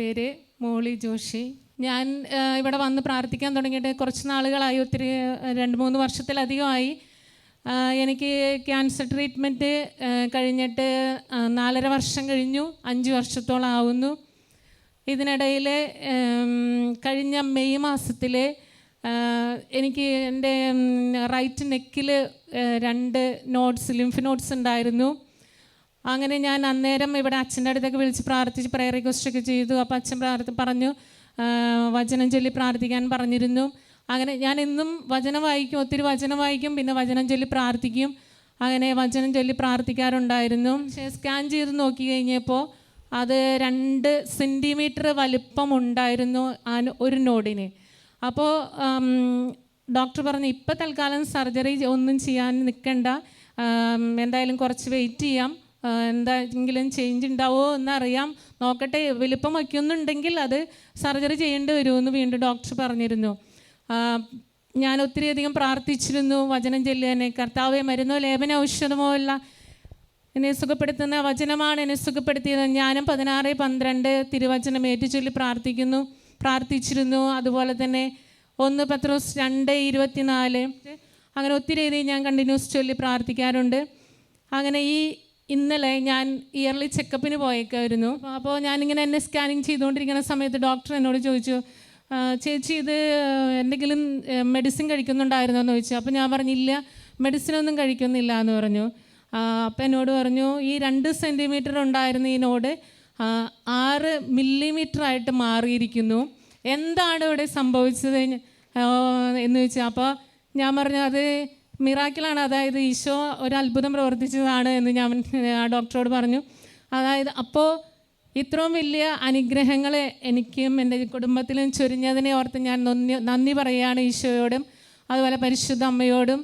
പേര് മോളി ജോഷി. ഞാൻ ഇവിടെ വന്ന് പ്രാർത്ഥിക്കാൻ തുടങ്ങിയിട്ട് കുറച്ച് നാളുകളായി, ഒത്തിരി 2-3 വർഷത്തിലധികമായി. എനിക്ക് ക്യാൻസർ ട്രീറ്റ്മെൻറ്റ് കഴിഞ്ഞിട്ട് 4.5 വർഷം കഴിഞ്ഞു, 5 വർഷത്തോളം ആവുന്നു. ഇതിനിടയിൽ കഴിഞ്ഞ മെയ് മാസത്തിൽ എനിക്ക് എൻ്റെ റൈറ്റ് നെക്കിൽ 2 നോഡ്സ്, ലിംഫ് നോഡ്സ് ഉണ്ടായിരുന്നു. അങ്ങനെ ഞാൻ അന്നേരം ഇവിടെ അച്ഛൻ്റെ അടുത്തൊക്കെ വിളിച്ച് പ്രാർത്ഥിച്ച് പ്രയർ റിക്വസ്റ്റൊക്കെ ചെയ്തു. അപ്പോൾ അച്ഛൻ പറഞ്ഞു വചനം ചൊല്ലി പ്രാർത്ഥിക്കാൻ പറഞ്ഞിരുന്നു. അങ്ങനെ ഞാൻ എന്നും വചനം വായിക്കും, ഒത്തിരി വചനം വായിക്കും, പിന്നെ വചനം ചൊല്ലി പ്രാർത്ഥിക്കും. അങ്ങനെ വചനം ചൊല്ലി പ്രാർത്ഥിക്കാറുണ്ടായിരുന്നു. പക്ഷേ സ്കാൻ ചെയ്ത് നോക്കി കഴിഞ്ഞപ്പോൾ അത് 2 സെൻറ്റിമീറ്റർ വലിപ്പം ഉണ്ടായിരുന്നു ഒരു നോഡിന്. അപ്പോൾ ഡോക്ടർ പറഞ്ഞു ഇപ്പം തൽക്കാലം സർജറി ഒന്നും ചെയ്യാൻ നിൽക്കണ്ട, എന്തായാലും കുറച്ച് വെയിറ്റ് ചെയ്യാം, എന്തെങ്കിലും ചേഞ്ച് ഉണ്ടാവുമോ എന്നറിയാം, നോക്കട്ടെ, വലിപ്പം വയ്ക്കുന്നുണ്ടെങ്കിൽ അത് സർജറി ചെയ്യേണ്ടി വരുമെന്ന് വീണ്ടും ഡോക്ടർ പറഞ്ഞിരുന്നു. ഞാൻ ഒത്തിരിയധികം പ്രാർത്ഥിച്ചിരുന്നു വചനം ചൊല്ലിയാനെ. കർത്താവേ, മരുന്നോ ലേപന ഔഷധമോ അല്ല, എന്നെ സുഖപ്പെടുത്തുന്ന വചനമാണ് എന്നെ സുഖപ്പെടുത്തിയത്. ഞാനും 16:12 തിരുവചനം ഏറ്റുചൊല്ലി പ്രാർത്ഥിച്ചിരുന്നു. അതുപോലെ തന്നെ 1 പത്രോസ് 2:24 അങ്ങനെ ഒത്തിരി ഞാൻ കണ്ടിന്യൂസ് ചൊല്ലി പ്രാർത്ഥിക്കാറുണ്ട്. അങ്ങനെ ഇന്നലെ ഞാൻ ഇയർലി ചെക്കപ്പിന് പോയേക്കായിരുന്നു. അപ്പോൾ ഞാനിങ്ങനെ എന്നെ സ്കാനിങ് ചെയ്തുകൊണ്ടിരിക്കുന്ന സമയത്ത് ഡോക്ടർ എന്നോട് ചോദിച്ചു, ചേച്ചി ഇത് എന്തെങ്കിലും മെഡിസിൻ കഴിക്കുന്നുണ്ടായിരുന്നോ എന്ന് ചോദിച്ചു. അപ്പോൾ ഞാൻ പറഞ്ഞില്ല, മെഡിസിനൊന്നും കഴിക്കുന്നില്ല എന്ന് പറഞ്ഞു. അപ്പം എന്നോട് പറഞ്ഞു ഈ 2 സെൻറ്റിമീറ്റർ ഉണ്ടായിരുന്ന ഈ നോഡ് 6 മില്ലിമീറ്റർ ആയിട്ട് മാറിയിരിക്കുന്നു, എന്താണ് ഇവിടെ സംഭവിച്ചത് എന്ന് ചോദിച്ചു. അപ്പോൾ ഞാൻ പറഞ്ഞു അത് മിറാക്കിളാണ്, അതായത് ഈശോ ഒരു അത്ഭുതം പ്രവർത്തിച്ചതാണ് എന്ന് ഞാൻ ആ ഡോക്ടറോട് പറഞ്ഞു. അതായത് അപ്പോൾ ഇത്രയും വലിയ അനുഗ്രഹങ്ങൾ എനിക്കും എൻ്റെ കുടുംബത്തിലും ചൊരിഞ്ഞതിനെ ഓർത്ത് ഞാൻ നന്ദി പറയുകയാണ് ഈശോയോടും അതുപോലെ പരിശുദ്ധ അമ്മയോടും.